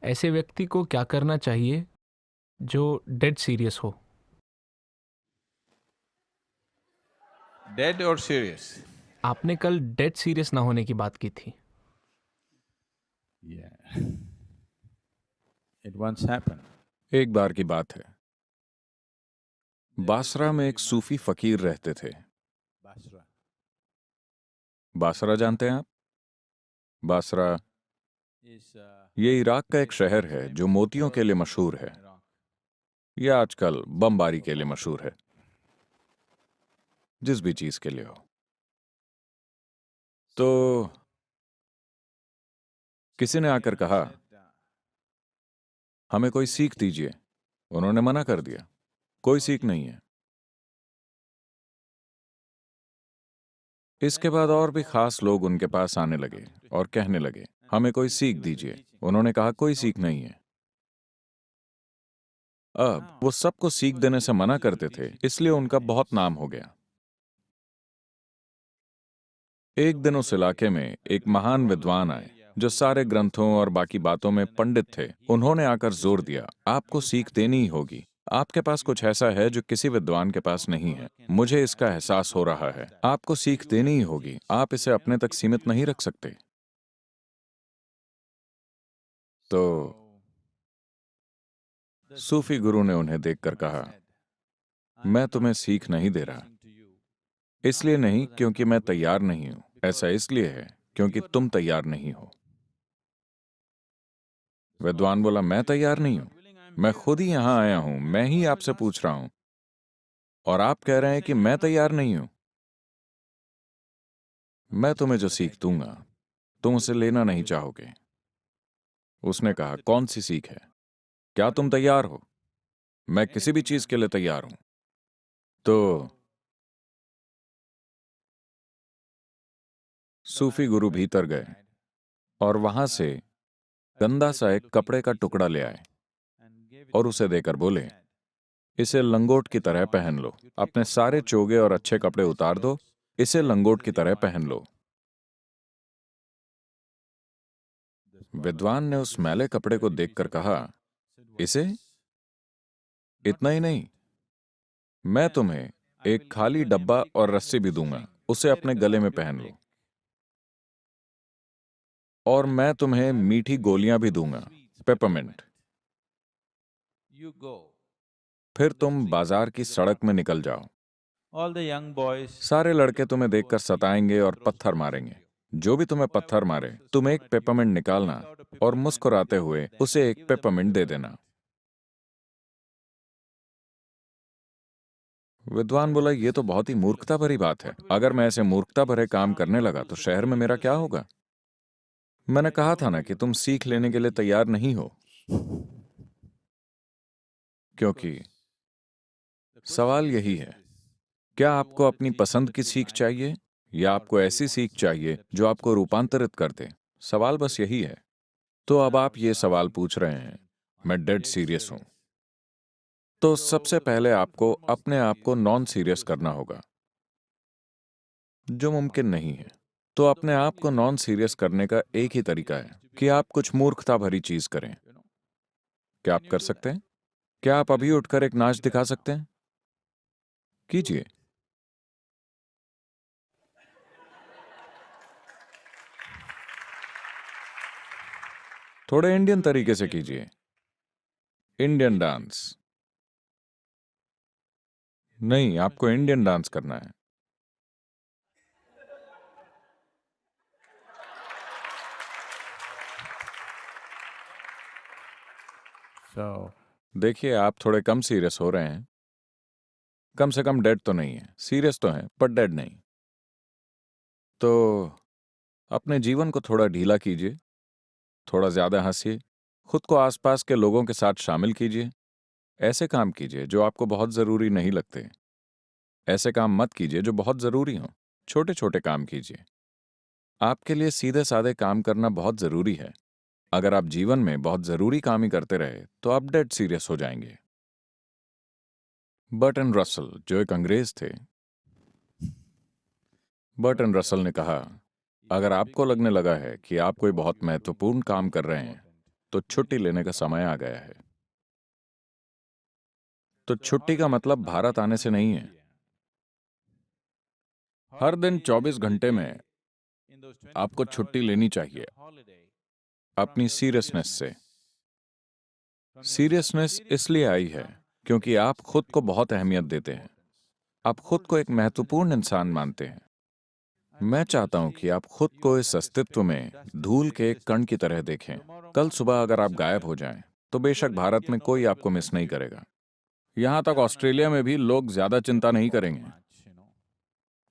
ऐसे व्यक्ति को क्या करना चाहिए जो डेड सीरियस हो? Dead or serious? आपने कल डेड सीरियस ना होने की बात की थी। Yeah. It once happened. एक बार की बात है, बासरा में एक सूफी फकीर रहते थे। Basra. बासरा जानते हैं आप? बासरा Is ये इराक का एक शहर है जो मोतियों के लिए मशहूर है। Iraq. ये आजकल बमबारी के लिए मशहूर है, जिस भी चीज के लिए हो। तो किसी ने आकर कहा, हमें कोई सीख दीजिए। उन्होंने मना कर दिया, कोई सीख नहीं है। इसके बाद और भी खास लोग उनके पास आने लगे और कहने लगे, हमें कोई सीख दीजिए। उन्होंने कहा, कोई सीख नहीं है। अब वो सबको सीख देने से मना करते थे, इसलिए उनका बहुत नाम हो गया। एक दिन उस इलाके में एक महान विद्वान आए जो सारे ग्रंथों और बाकी बातों में पंडित थे। उन्होंने आकर जोर दिया, आपको सीख देनी ही होगी। आपके पास कुछ ऐसा है जो किसी विद्वान के पास नहीं है। मुझे इसका एहसास हो रहा है। आपको सीख देनी ही होगी। आप इसे अपने तक सीमित नहीं रख सकते। तो सूफी गुरु ने उन्हें देखकर कहा, मैं तुम्हें सीख नहीं दे रहा। इसलिए नहीं क्योंकि मैं तैयार नहीं हूं, ऐसा इसलिए है क्योंकि तुम तैयार नहीं हो। विद्वान बोला, मैं तैयार नहीं हूं, मैं खुद ही यहां आया हूं, मैं ही आपसे पूछ रहा हूं, और आप कह रहे हैं कि मैं तैयार नहीं हूं। मैं तुम्हें जो सीख दूंगा तुम उसे लेना नहीं चाहोगे। उसने कहा, कौन सी सीख है? क्या तुम तैयार हो? मैं किसी भी चीज के लिए तैयार हूं। तो सूफी गुरु भीतर गए और वहां से गंदा सा एक कपड़े का टुकड़ा ले आए और उसे देकर बोले, इसे लंगोट की तरह पहन लो। अपने सारे चोगे और अच्छे कपड़े उतार दो, इसे लंगोट की तरह पहन लो। विद्वान ने उस मैले कपड़े को देखकर कहा, इसे? इतना ही नहीं, मैं तुम्हें एक खाली डब्बा और रस्सी भी दूंगा, उसे अपने गले में पहन लो। और मैं तुम्हें मीठी गोलियां भी दूंगा, पेपरमिंट। You go. फिर तुम बाजार की सड़क में निकल जाओ। All the young boys. सारे लड़के तुम्हें देखकर सताएंगे और पत्थर मारेंगे। जो भी तुम्हें पत्थर मारे, तुम एक पेपरमिंट निकालना और मुस्कुराते हुए उसे एक पेपरमिंट दे देना। विद्वान बोला, यह तो बहुत ही मूर्खता भरी बात है। अगर मैं ऐसे मूर्खता भरे काम करने लगा तो शहर में मेरा क्या होगा? मैंने कहा था ना कि तुम सीख लेने के लिए तैयार नहीं हो। क्योंकि सवाल यही है, क्या आपको अपनी पसंद की सीख चाहिए या आपको ऐसी सीख चाहिए जो आपको रूपांतरित कर दे? सवाल बस यही है। तो अब आप ये सवाल पूछ रहे हैं, मैं डेड सीरियस हूं। तो सबसे पहले आपको अपने आप को नॉन सीरियस करना होगा, जो मुमकिन नहीं है। तो अपने आप को नॉन सीरियस करने का एक ही तरीका है कि आप कुछ मूर्खता भरी चीज करें। क्या आप कर सकते हैं? क्या आप अभी उठकर एक नाच दिखा सकते हैं? कीजिए। थोड़े इंडियन तरीके से कीजिए। Indian dance. नहीं, आपको इंडियन डांस करना है। So देखिए, आप थोड़े कम सीरियस हो रहे हैं। कम से कम डेड तो नहीं है, सीरियस तो है पर डेड नहीं। तो अपने जीवन को थोड़ा ढीला कीजिए, थोड़ा ज्यादा हंसिए, खुद को आसपास के लोगों के साथ शामिल कीजिए। ऐसे काम कीजिए जो आपको बहुत जरूरी नहीं लगते। ऐसे काम मत कीजिए जो बहुत जरूरी हों। छोटे छोटे काम कीजिए। आपके लिए सीधे साधे काम करना बहुत जरूरी है। अगर आप जीवन में बहुत जरूरी काम ही करते रहे तो आप डेड सीरियस हो जाएंगे। बर्टन रसल, जो एक अंग्रेज थे, बर्टन रसल ने कहा, अगर आपको लगने लगा है कि आप कोई बहुत महत्वपूर्ण काम कर रहे हैं तो छुट्टी लेने का समय आ गया है। तो छुट्टी का मतलब भारत आने से नहीं है। हर दिन 24 घंटे में आपको छुट्टी लेनी चाहिए अपनी सीरियसनेस से। सीरियसनेस इसलिए आई है क्योंकि आप खुद को बहुत अहमियत देते हैं। आप खुद को एक महत्वपूर्ण इंसान मानते हैं। मैं चाहता हूं कि आप खुद को इस अस्तित्व में धूल के एक कण की तरह देखें। कल सुबह अगर आप गायब हो जाएं, तो बेशक भारत में कोई आपको मिस नहीं करेगा। यहां तक ऑस्ट्रेलिया में भी लोग ज्यादा चिंता नहीं करेंगे।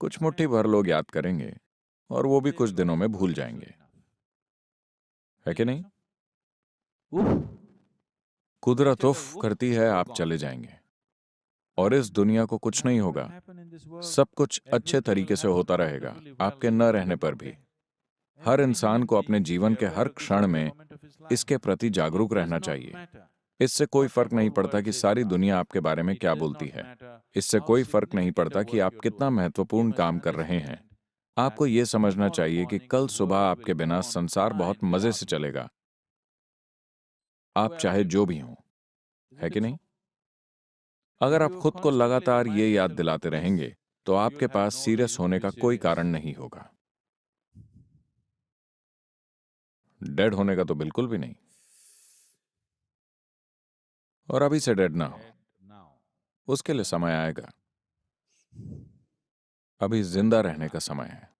कुछ मुट्ठी भर लोग याद करेंगे और वो भी कुछ दिनों में भूल जाएंगे, है कि नहीं? कुदरत उफ करती है, आप चले जाएंगे और इस दुनिया को कुछ नहीं होगा। सब कुछ अच्छे तरीके से होता रहेगा आपके न रहने पर भी। हर इंसान को अपने जीवन के हर क्षण में इसके प्रति जागरूक रहना चाहिए। इससे कोई फर्क नहीं पड़ता कि सारी दुनिया आपके बारे में क्या बोलती है। इससे कोई फर्क नहीं पड़ता कि आप कितना महत्वपूर्ण काम कर रहे हैं। आपको ये समझना चाहिए कि कल सुबह आपके बिना संसार बहुत मजे से चलेगा, आप चाहे जो भी हों, है कि नहीं? अगर आप खुद को लगातार ये याद दिलाते रहेंगे, तो आपके पास सीरियस होने का कोई कारण नहीं होगा। डेड होने का तो बिल्कुल भी नहीं। और अभी से डेड ना हो, उसके लिए समय आएगा। अभी जिंदा रहने का समय है।